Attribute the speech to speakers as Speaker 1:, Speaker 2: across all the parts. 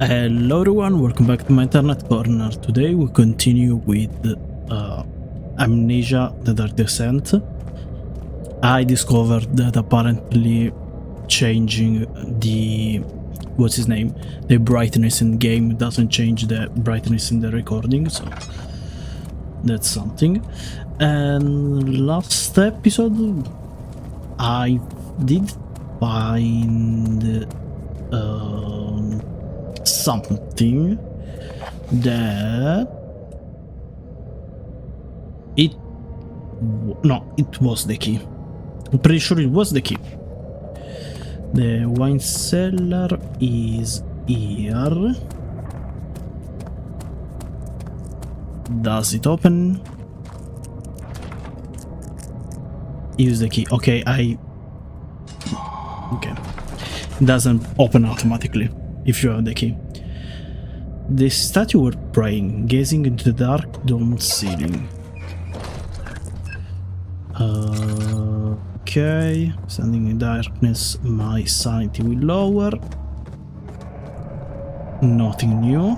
Speaker 1: Hello everyone, welcome back to my internet corner. Today we continue with Amnesia, the Dark Descent. I discovered that apparently changing the the brightness in game doesn't change the brightness in the recording, so that's something. And last episode I did find something that it was the key. I'm pretty sure it was the key. The wine cellar is here. Does it open? Use the key. Okay, okay. It doesn't open automatically if you have the key. The statue were praying, gazing into the dark domed ceiling. Okay, standing in darkness, my sanity will lower. Nothing new.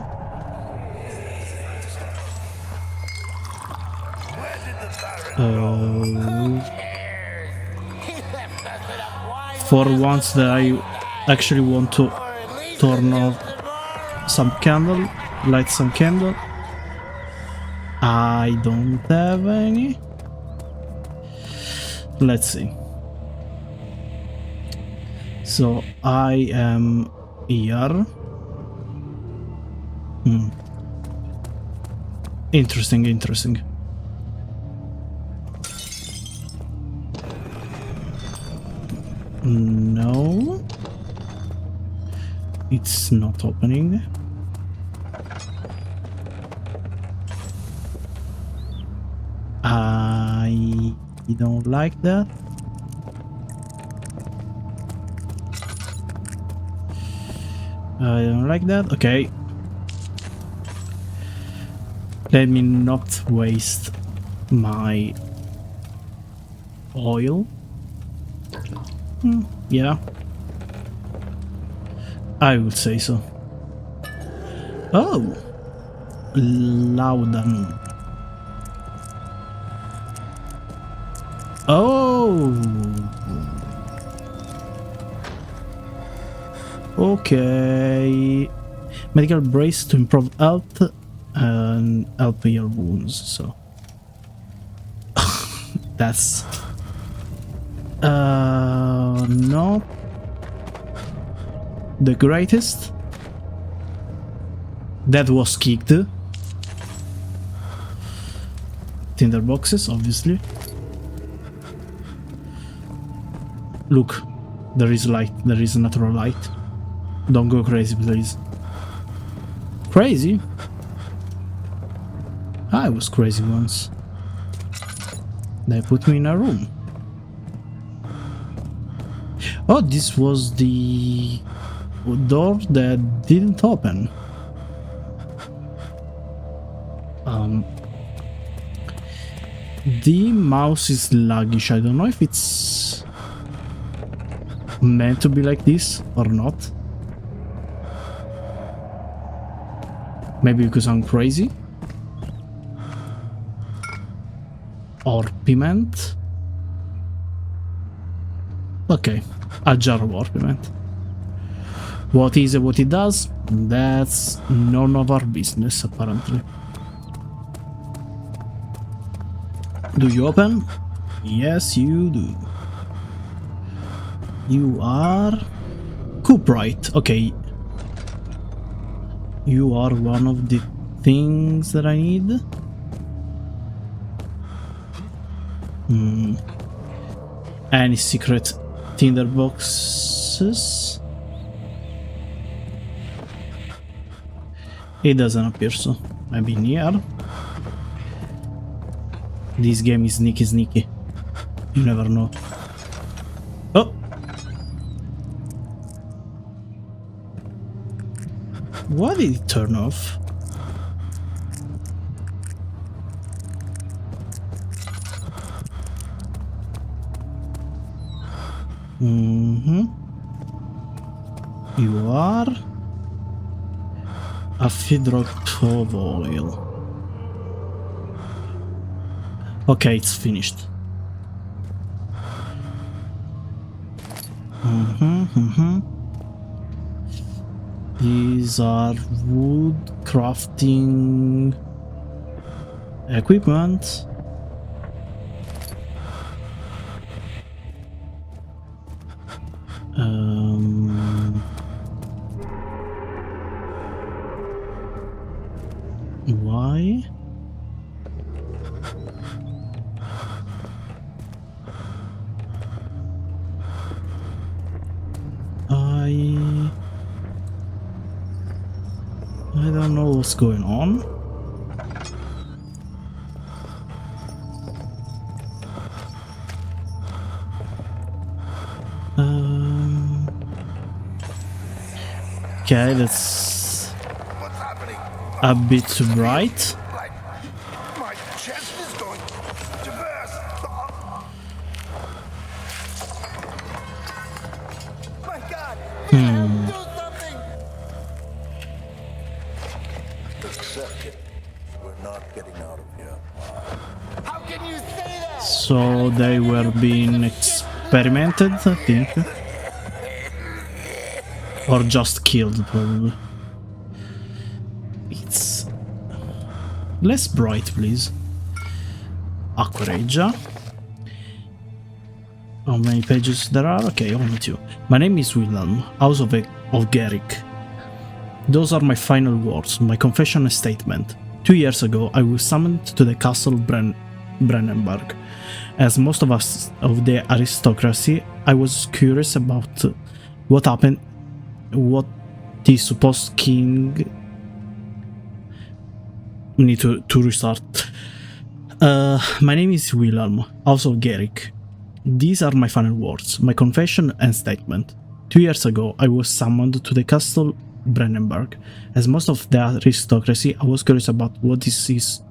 Speaker 1: For once that I actually want to turn off some candle, light some candle. I don't have any. Let's see. So I am here. Interesting. No. It's not opening. I don't like that. Okay. Let me not waste my oil. Yeah. I would say so. Oh! Laudan. Oh! Okay. Medical brace to improve health and help your wounds, so... That's... not the greatest. That was kicked. Tinder boxes, obviously. Look, there is light. There is natural light. Don't go crazy, please. Crazy? I was crazy once. They put me in a room. Oh, this was the door that didn't open. The mouse is sluggish. I don't know if it's meant to be like this or not. Maybe because I'm crazy. Or piment. Okay, a jar of orpiment. What is it, what it does? That's none of our business, apparently. Do you open? Yes, you do. You are... Cooperite. Okay. You are one of the things that I need. Any secret Tinder boxes? It doesn't appear so. Maybe near. This game is sneaky. You never know. Oh! Why did it turn off? You are A feed drop of oil. Okay, it's finished. These are wood crafting equipment. Why? I don't know what's going on. Okay, that's a bit too bright.
Speaker 2: My chest is going to burst. My God! Do something! Accept it. We're not getting out of here. How can you say that?
Speaker 1: So they were being experimented, I think. Or just killed, probably. It's less bright, please. Aquaregia. How many pages there are? Okay, only 2. My name is Wilhelm, House of Garrick. Those are my final words, my confession and statement. 2 years ago, I was summoned to the castle Brennenberg. As most of us of the aristocracy, I was curious about what happened, what the supposed king... Need to restart. My name is Wilhelm, House of Garrick. These are my final words, my confession and statement. 2 years ago, I was summoned to the castle Brennenberg. As most of the aristocracy, I was curious about what this is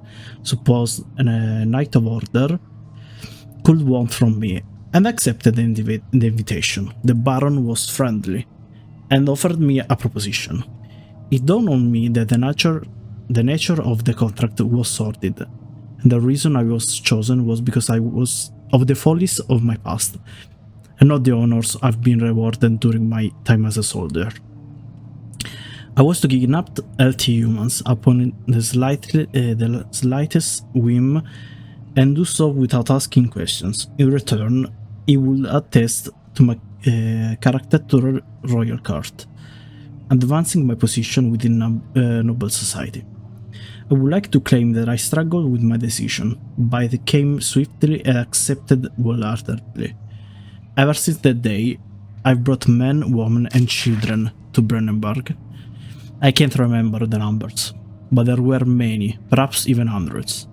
Speaker 1: supposed a knight of order could want from me, and accepted the invitation. The Baron was friendly, and offered me a proposition. It dawned on me that the nature of the contract was sordid, and the reason I was chosen was because I was of the follies of my past, and not the honors I've been rewarded during my time as a soldier. I was to kidnap healthy humans upon the slightest whim, and do so without asking questions. In return, he would attest to my character to royal court, advancing my position within noble society. I would like to claim that I struggled with my decision, but it came swiftly and accepted wholeheartedly. Ever since that day, I've brought men, women, and children to Brennenberg. I can't remember the numbers, but there were many, perhaps even hundreds.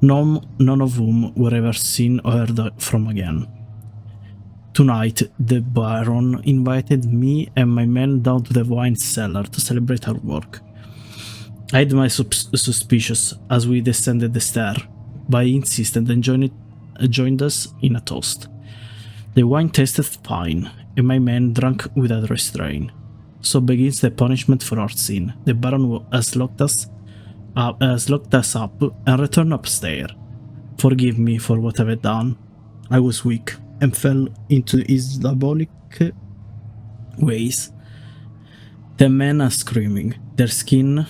Speaker 1: None of whom were ever seen or heard from again. Tonight, the Baron invited me and my men down to the wine cellar to celebrate our work. I had my suspicions as we descended the stair, but he insisted and joined us in a toast. The wine tasted fine, and my men drank without restraint. So begins the punishment for our sin. The Baron has locked us up and returned upstairs. Forgive me for what I've done. I was weak and fell into his diabolic ways. The men are screaming. Their skin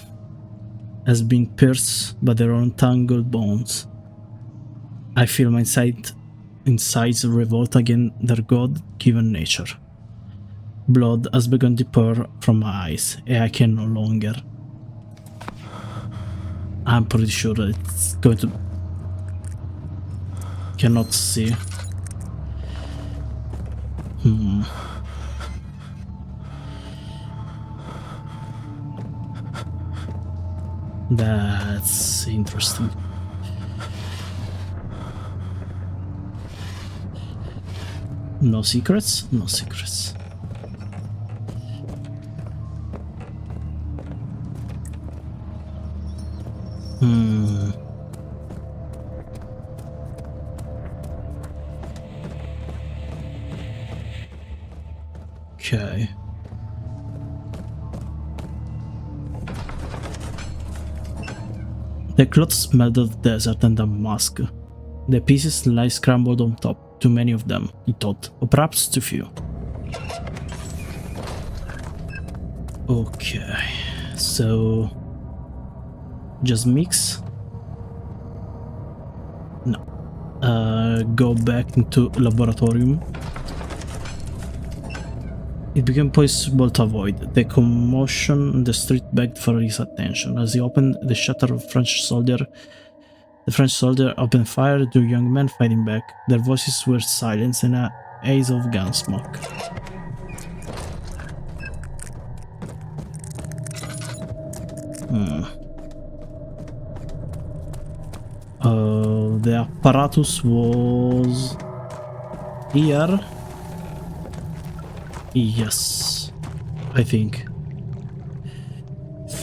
Speaker 1: has been pierced by their entangled bones. I feel my insides revolt against their God-given nature. Blood has begun to pour from my eyes, and I can no longer. I'm pretty sure that it's going to... Cannot see. That's interesting. No secrets? No secrets. Okay. The clothes smelled of desert and a musk. The pieces lie scrambled on top, too many of them, he thought, or perhaps too few. Okay, so just mix. No. Go back into laboratorium. It became possible to avoid. The commotion on the street begged for his attention. As he opened the shutter of the French soldier opened fire, two young men fighting back. Their voices were silenced in a haze of gun smoke. The apparatus was here. Yes, I think.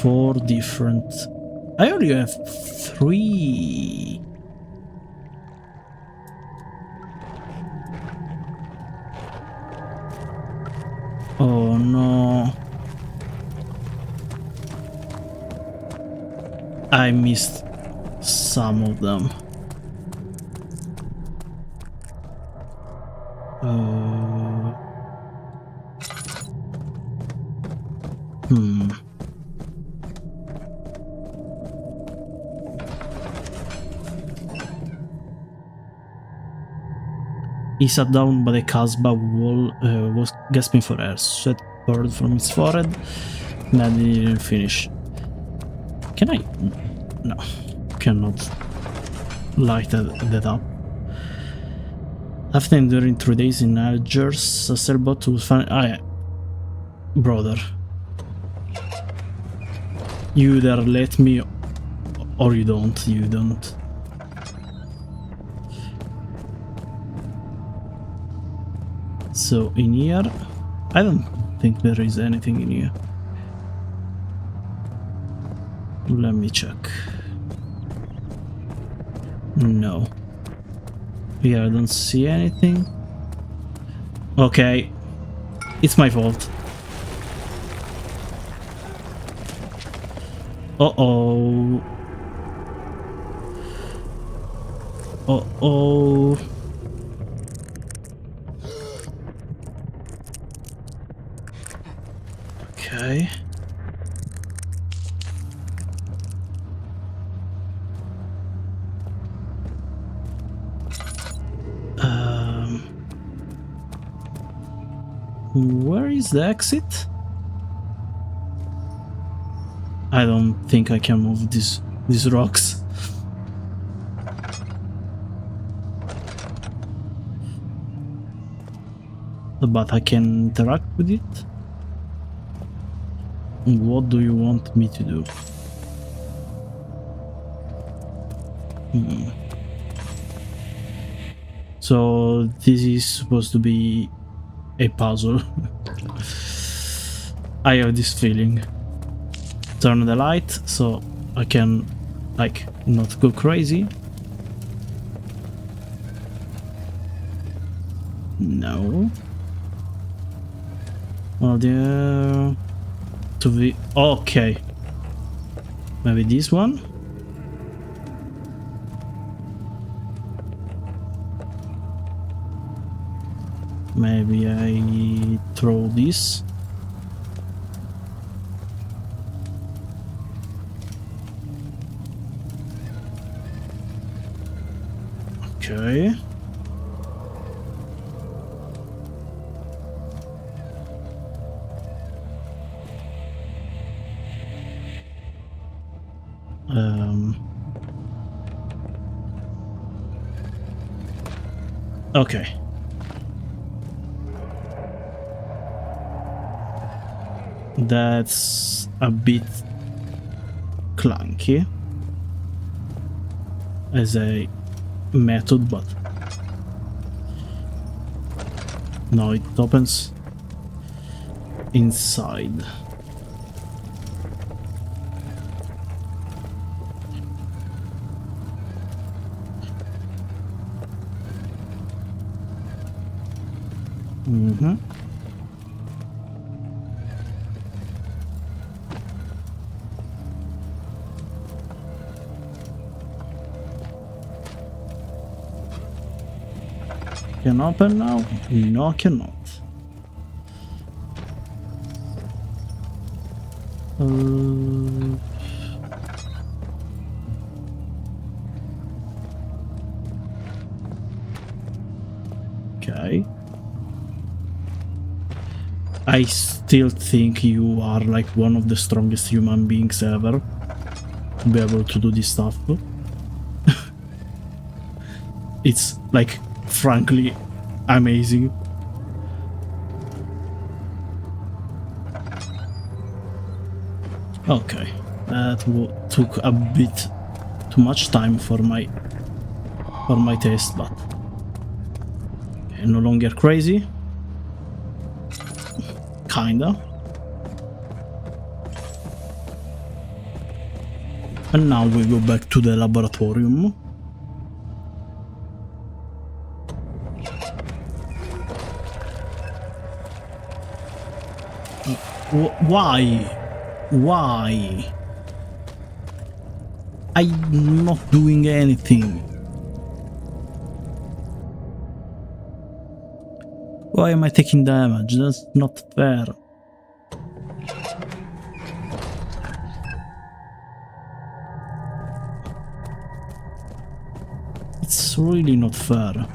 Speaker 1: 4 different. I only have 3. Oh no. I missed some of them. He sat down by the Casbah wall, was gasping for air. Sweat poured from his forehead. Then he didn't finish. Can I? No, cannot light that up. After enduring 3 days in Algiers, a sailboat will find. Brother. You either let me or you don't. You don't. So in here, I don't think there is anything in here. Let me check. No. Here I don't see anything. Okay. It's my fault. Uh-oh. Uh-oh. Okay. Where is the exit? I don't think I can move these rocks. But I can interact with it. What do you want me to do? So this is supposed to be a puzzle. I have this feeling. Turn the light so I can, like, not go crazy. No. Well, there. To be okay. Maybe this one. Maybe I throw this. Okay. Okay. That's a bit clunky as a method, but no, it opens inside. Mm-hmm. Can open now? No, I cannot. Okay. I still think you are like one of the strongest human beings ever to be able to do this stuff. It's like, frankly, amazing. Okay, that took a bit too much time for my taste, but okay, no longer crazy. Kinda. And now we go back to the laboratorium. Why? Why? I'm not doing anything. Why am I taking damage? That's not fair. It's really not fair.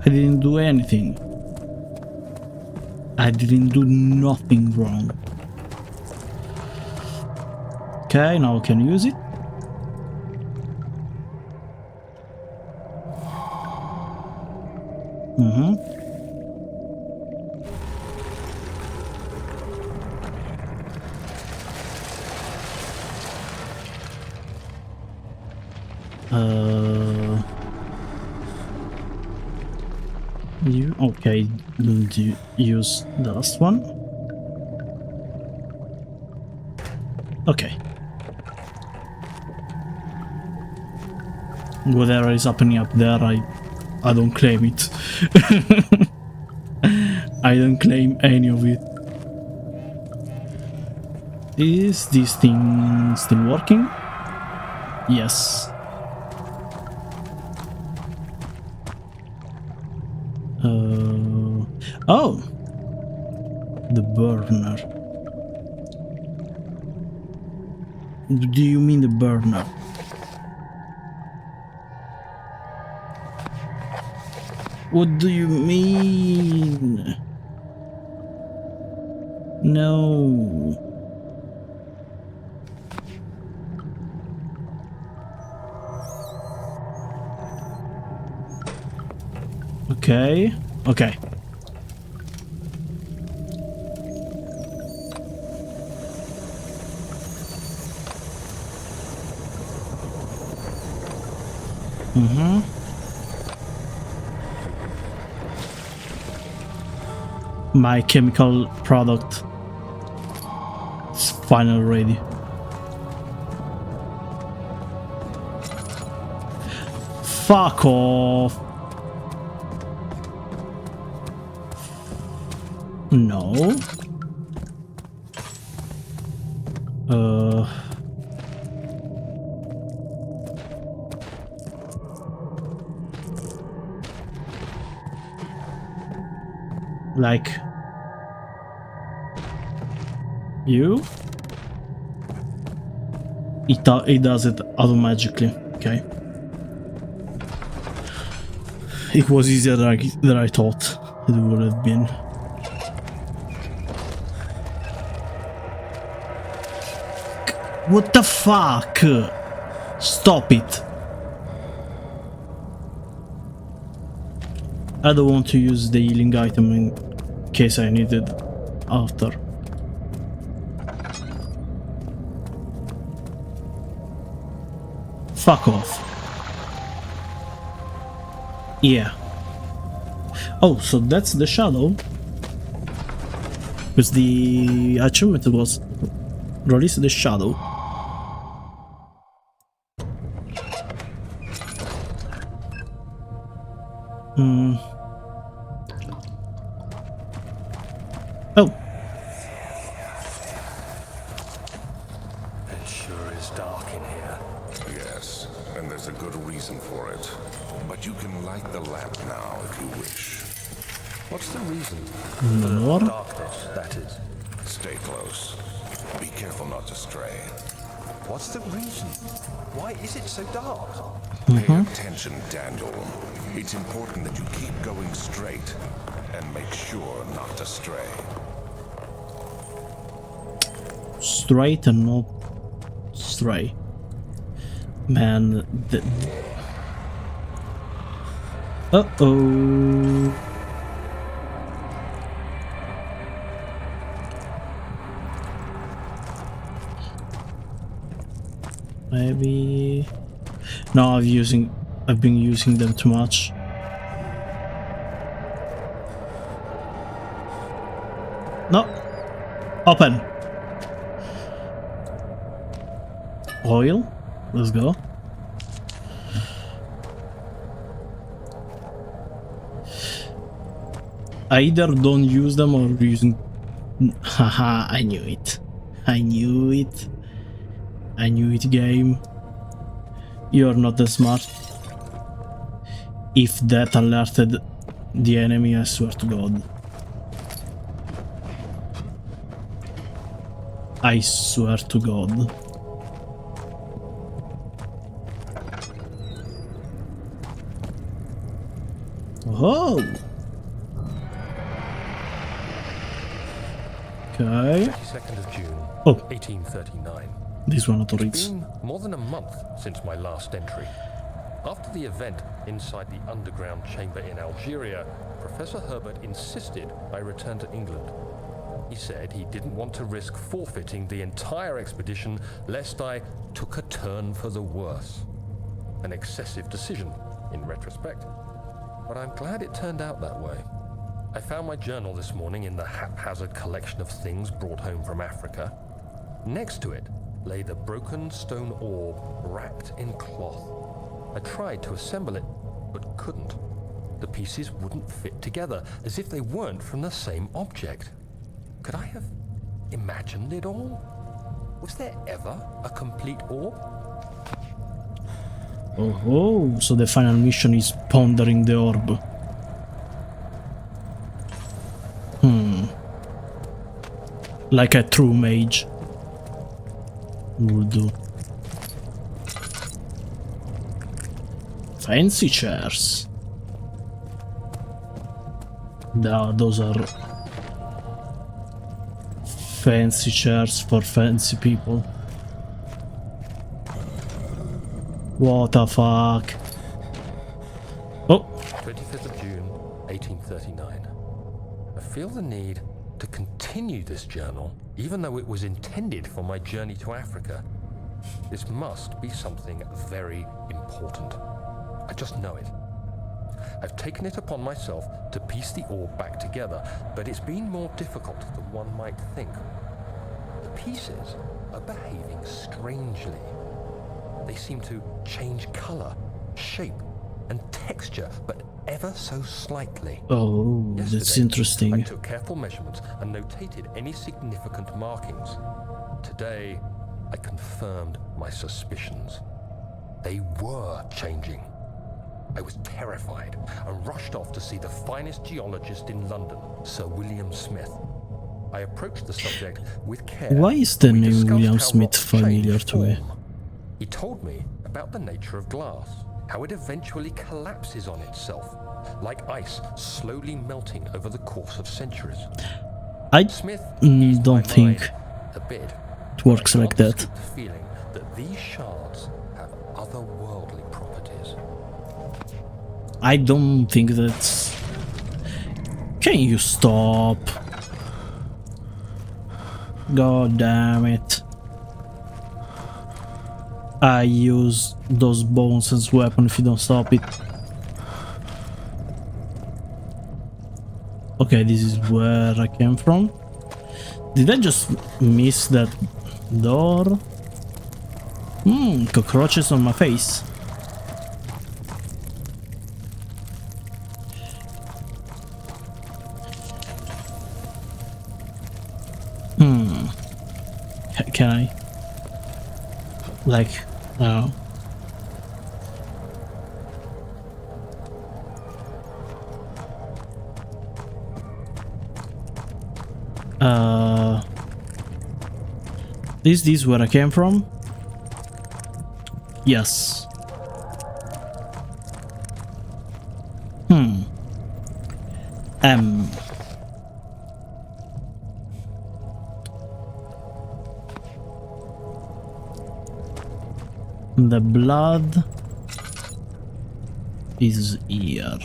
Speaker 1: I didn't do anything. I didn't do nothing wrong. Okay, now I can use it. You okay? Don't you use the last one? Okay. Whatever is happening up there, I don't claim it. I don't claim any of it. Is this thing still working? Yes. Oh! The burner. Do you mean the burner? What do you mean? No. Okay. Okay. My chemical product is finally ready. Fuck off. No. Like you? It does it automatically. Okay. It was easier than I thought it would have been. What the fuck? Stop it. I don't want to use the healing item in case I need it after. Fuck off. Yeah. Oh, so that's the shadow? Because the achievement was release the shadow. Oh.
Speaker 2: It sure
Speaker 3: is dark in here.
Speaker 4: Yes, and there's a good reason for it. But you can light the lamp now if you wish.
Speaker 3: What's the reason?
Speaker 1: Lore?
Speaker 3: Darkness, that is.
Speaker 4: Stay close. Be careful not to stray.
Speaker 3: What's the reason? Why is it so dark?
Speaker 4: Pay attention, Daniel. It's important that you keep going straight and make sure not to stray.
Speaker 1: Straight and not stray. Man, uh-oh. Maybe... No, I've been using them too much. No. Open. Oil. Let's go. I either don't use them or using... Haha, I knew it. I knew it. I knew it, game. You're not that smart. If that alerted the enemy, I swear to God. I swear to God. Oh! Okay.
Speaker 3: 22nd of June,
Speaker 1: Oh.
Speaker 3: 1839.
Speaker 1: This one auto
Speaker 3: It's
Speaker 1: reads.
Speaker 3: been more than a month since my last entry. After the event inside the underground chamber in Algeria, Professor Herbert insisted I return to England. He said he didn't want to risk forfeiting the entire expedition lest I took a turn for the worse. An excessive decision, in retrospect. But I'm glad it turned out that way. I found my journal this morning in the haphazard collection of things brought home from Africa. Next to it lay the broken stone orb wrapped in cloth. I tried to assemble it, but couldn't. The pieces wouldn't fit together, as if they weren't from the same object. Could I have imagined it all? Was there ever a complete orb?
Speaker 1: Oh, so the final mission is pondering the orb. Like a true mage would do. Fancy chairs. No, those are fancy chairs for fancy people. What the fuck? Oh,
Speaker 3: 25th of June, 1839. I feel the need to continue this journal, even though it was intended for my journey to Africa. This must be something very important. I just know it. I've taken it upon myself to piece the orb back together, but it's been more difficult than one might think. The pieces are behaving strangely. They seem to change color, shape, and texture, but ever so slightly.
Speaker 1: oh, that's
Speaker 3: Yesterday, I
Speaker 1: interesting.
Speaker 3: took careful measurements and notated any significant markings. Today, I confirmed my suspicions. They were changing. I was terrified and rushed off to see the finest geologist in London, Sir William Smith. I approached the subject with care.
Speaker 1: Why is the
Speaker 3: and we
Speaker 1: name
Speaker 3: discussed
Speaker 1: William
Speaker 3: how
Speaker 1: Smith
Speaker 3: rocks
Speaker 1: familiar
Speaker 3: change
Speaker 1: to me?
Speaker 3: form. He told me about the nature of glass, how it eventually collapses on itself, like ice slowly melting over the course of centuries.
Speaker 1: I
Speaker 3: Smith eased
Speaker 1: don't
Speaker 3: my
Speaker 1: think
Speaker 3: mind a bit.
Speaker 1: it works
Speaker 3: I
Speaker 1: like
Speaker 3: can't
Speaker 1: that.
Speaker 3: escape the feeling that these shards have otherworldly properties.
Speaker 1: I don't think that's... Can you stop? God damn it. I use those bones as weapon if you don't stop it. Okay, this is where I came from. Did I just miss that door? Cockroaches on my face. Can I? Like, uh, uh, is this where I came from? Yes. Um. The blood is here.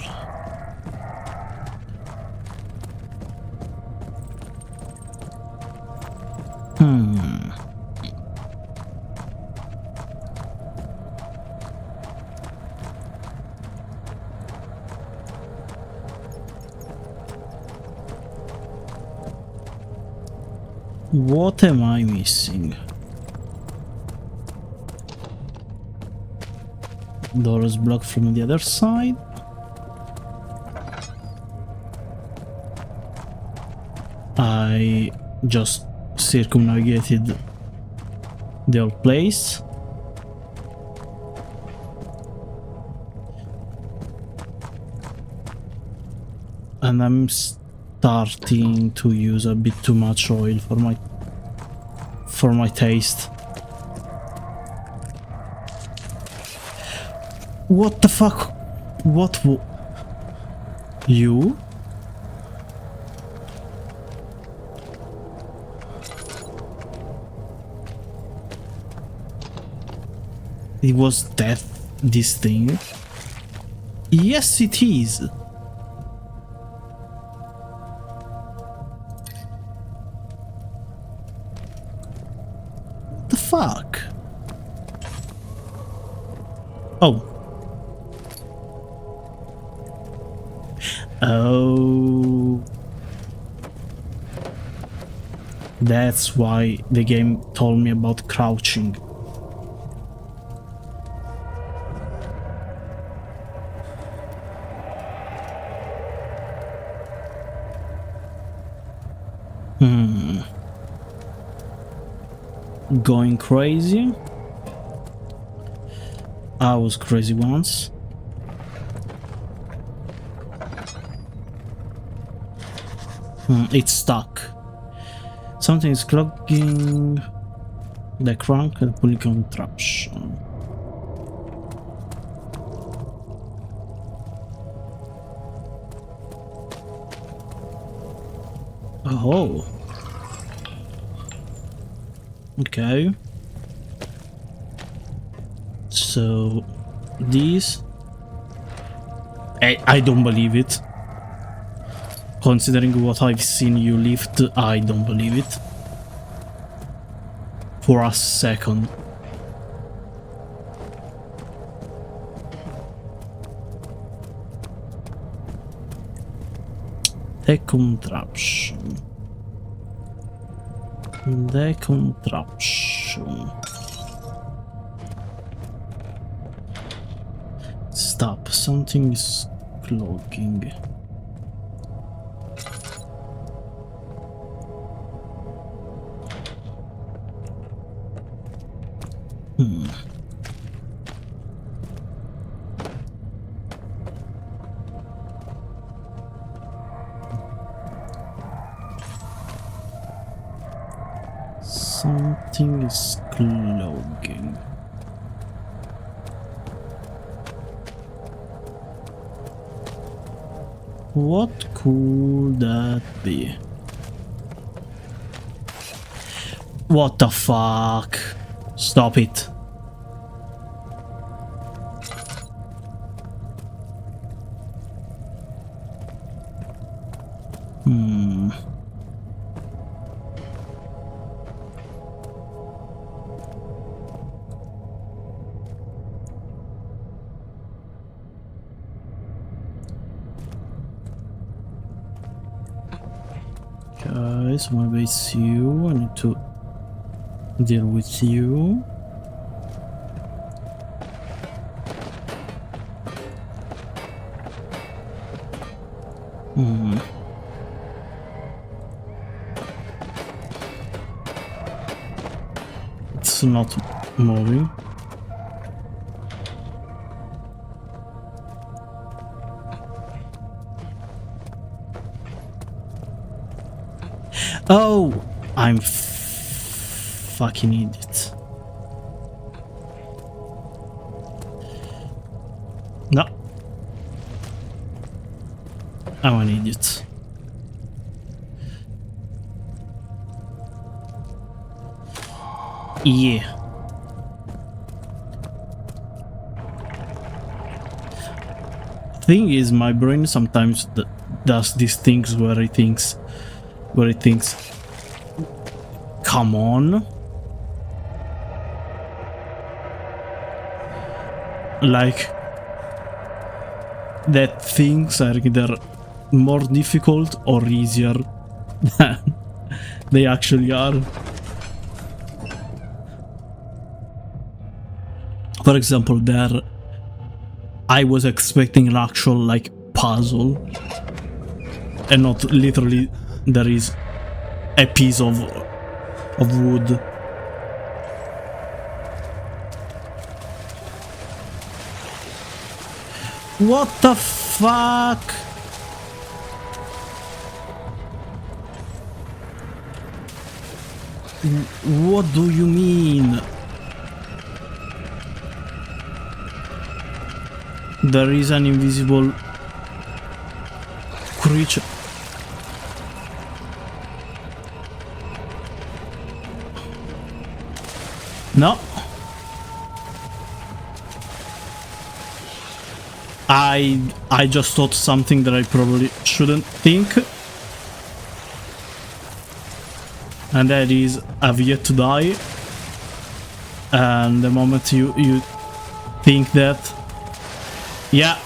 Speaker 1: What am I missing? Door is blocked from the other side. I just circumnavigated the whole place. And I'm starting to use a bit too much oil for my taste. What the fuck? What? You? It was death, this thing? Yes, it is. What the fuck? Oh. Oh. That's why the game told me about crouching. Going crazy? I was crazy once. It's stuck. Something is clogging the crank and pulley contraption. Oh. Okay. So these I don't believe it. Considering what I've seen you lift, I don't believe it. For a second. The contraption. The contraption. Stop. Something is clogging. Something is clogging. What could that be? What the fuck? Stop it. Guys, maybe it's you. I need to deal with you. It's not moving. Oh, I'm fucking idiot. No. I'm an idiot. Yeah. Thing is, my brain sometimes does these things where it thinks, come on. Like, that things are either more difficult or easier than they actually are. For example, there I was expecting an actual like puzzle and not literally there is a piece of wood. What the fuck? What do you mean? There is an invisible creature. No. I just thought something that I probably shouldn't think. And that is, I've yet to die. And the moment you think that, yeah.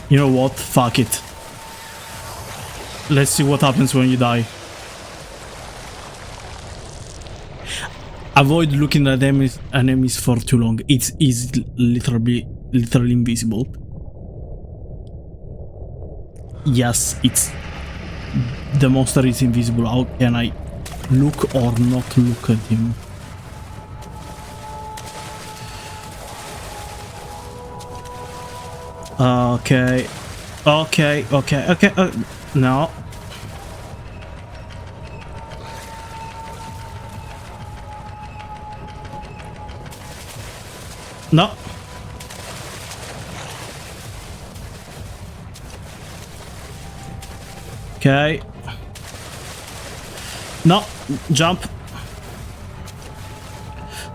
Speaker 1: You know what? Fuck it. Let's see what happens when you die. Avoid looking at enemies for too long. It is literally invisible. Yes, it's... The monster is invisible. How can I look or not look at him? Okay. No. No. Okay. No. Jump.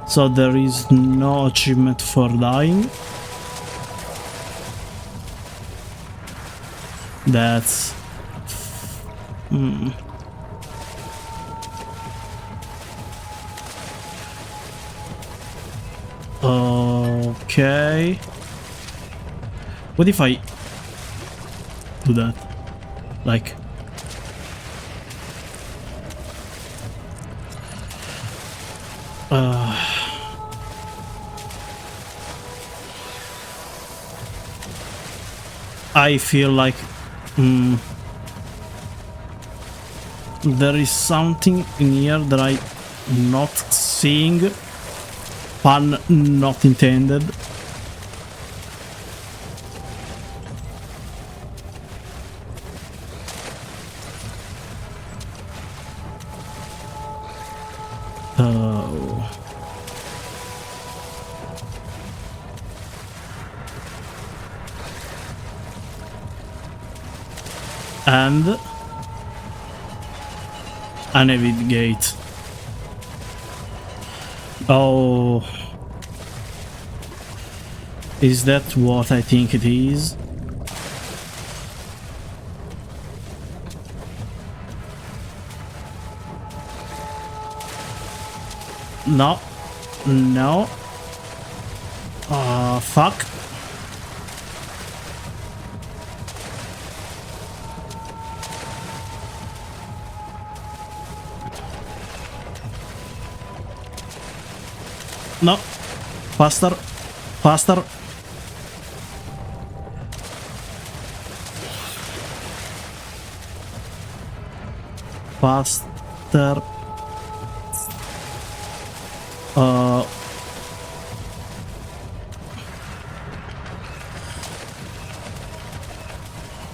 Speaker 1: So there is no achievement for dying. That's... Okay. What if I do that? Like... I feel like there is something in here that I'm not seeing. Pun not intended. Oh. And an heavy gate. Oh, is that what I think it is? No, no. Fuck. No. Faster. Faster. faster.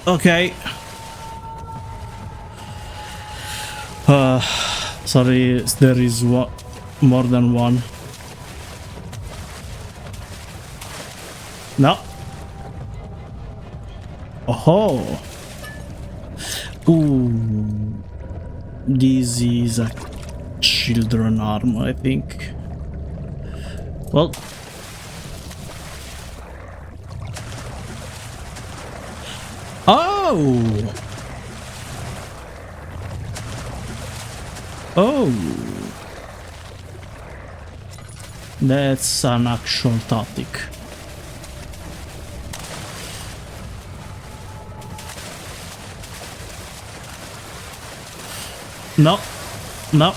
Speaker 1: Okay. Sorry, there is more than one. No. Oh. Ooh. This is a children arm, I think. Well. Oh. Oh. That's an actual tactic. No. No.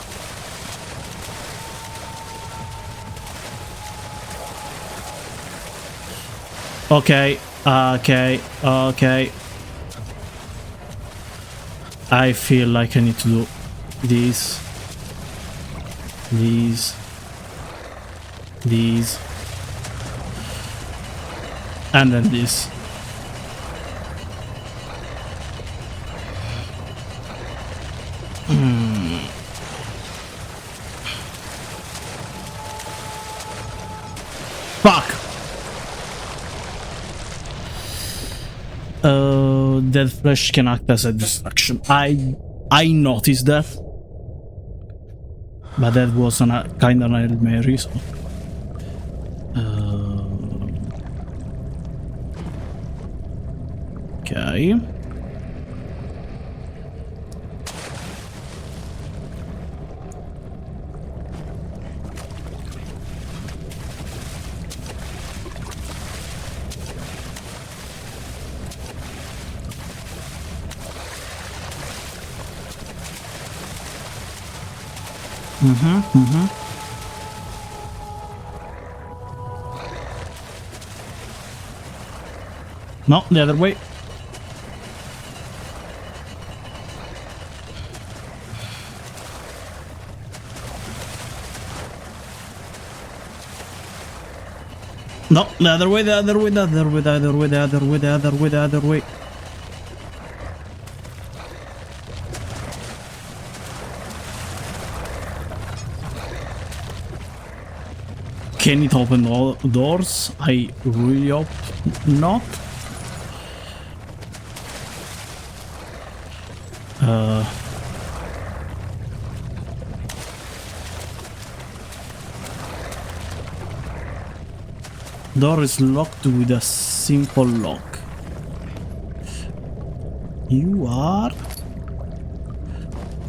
Speaker 1: Okay. Okay. Okay. I feel like I need to do these. And then this. Fuck! Dead flesh can act as a distraction. I noticed that. But that was a kind of Hail Mary, so... Okay. No, the other way. No, the other way, the other way, the other way, the other way, the other way, the other way, the other way. Can it open all doors? I really hope not. Door is locked with a simple lock. You are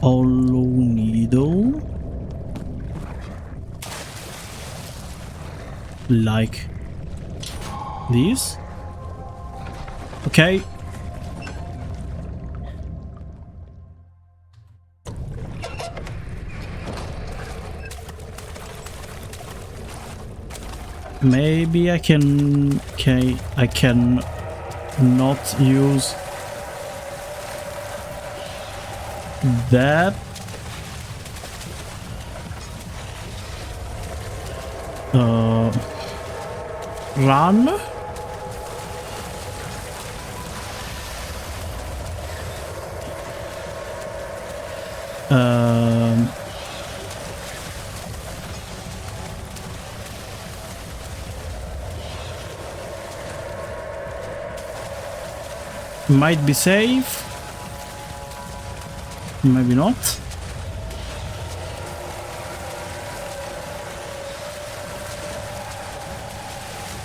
Speaker 1: hollow needle. Like this. Okay. Maybe I can. Okay, I can not use that. Run. Might be safe. Maybe not.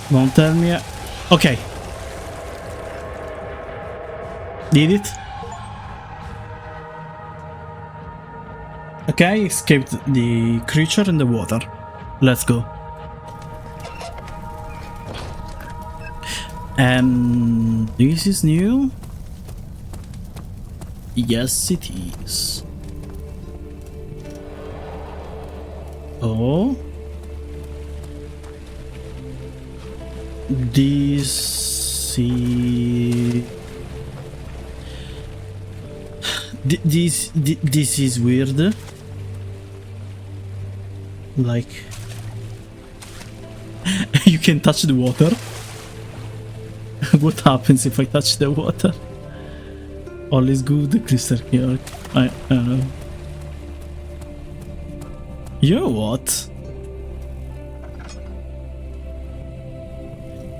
Speaker 1: Don't tell me. Okay. Did it? Okay, escaped the creature in the water. Let's go. And this is new? Yes, it is. Oh. This is weird. Like, you can touch the water. What happens if I touch the water? All is good, crystal clear. I don't know. You know what?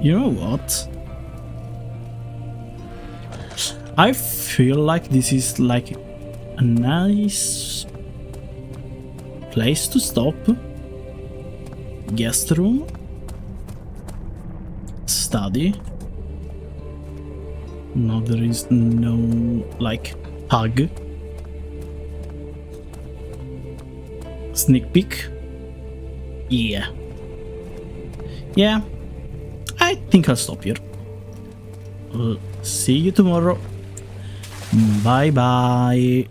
Speaker 1: You know what? I feel like this is like a nice place to stop. Guest room. Study. No, there is no, like, hug. Sneak peek. Yeah. Yeah. I think I'll stop here. See you tomorrow. Bye bye.